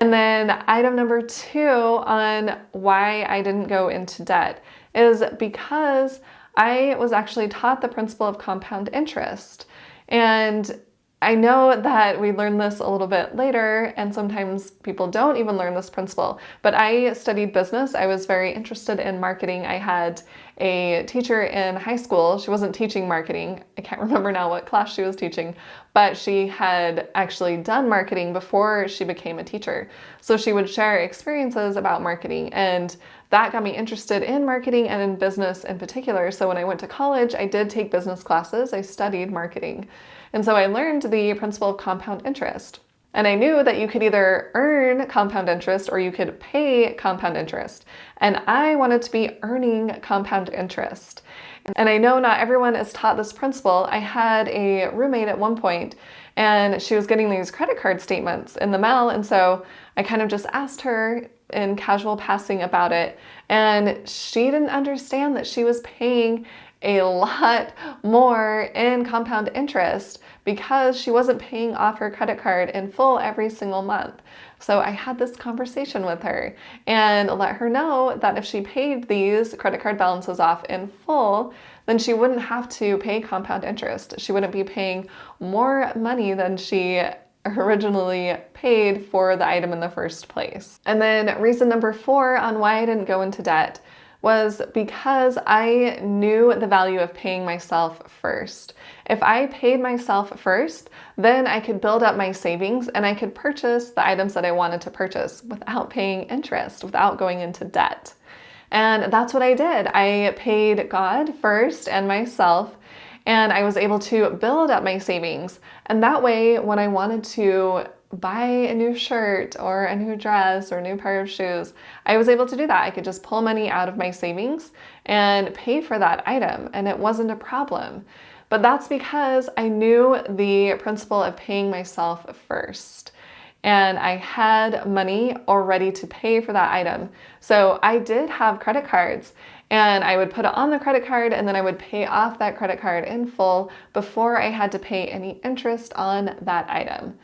And then item number 2 on why I didn't go into debt is because I was actually taught the principle of compound interest. And I know that we learn this a little bit later, and sometimes people don't even learn this principle, but I studied business. I was very interested in marketing. I had a teacher in high school. She wasn't teaching marketing. I can't remember now what class she was teaching, but she had actually done marketing before she became a teacher. So she would share experiences about marketing, and that got me interested in marketing and in business in particular. So when I went to college, I did take business classes. I studied marketing. And so I learned the principle of compound interest. And I knew that you could either earn compound interest or you could pay compound interest. And I wanted to be earning compound interest. And I know not everyone is taught this principle. I had a roommate at one point, and she was getting these credit card statements in the mail. And so I kind of just asked her in casual passing about it. And she didn't understand that she was paying a lot more in compound interest because she wasn't paying off her credit card in full every single month. So I had this conversation with her and let her know that if she paid these credit card balances off in full, then she wouldn't have to pay compound interest. She wouldn't be paying more money than she originally paid for the item in the first place. And then reason number 4 on why I didn't go into debt was because I knew the value of paying myself first. If I paid myself first, then I could build up my savings and I could purchase the items that I wanted to purchase without paying interest, without going into debt. And that's what I did. I paid God first and myself, and I was able to build up my savings. And that way, when I wanted to buy a new shirt or a new dress or a new pair of shoes, I was able to do that. I could just pull money out of my savings and pay for that item, and it wasn't a problem. But that's because I knew the principle of paying myself first. And I had money already to pay for that item. So I did have credit cards, and I would put it on the credit card and then I would pay off that credit card in full before I had to pay any interest on that item.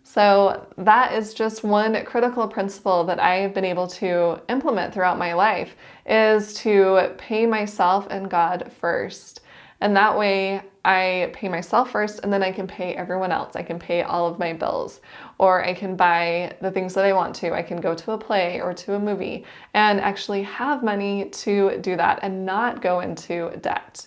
So that is just one critical principle that I have been able to implement throughout my life, is to pay myself and God first. And that way I pay myself first, and then I can pay everyone else. I can pay all of my bills, or I can buy the things that I want to. I can go to a play or to a movie and actually have money to do that and not go into debt.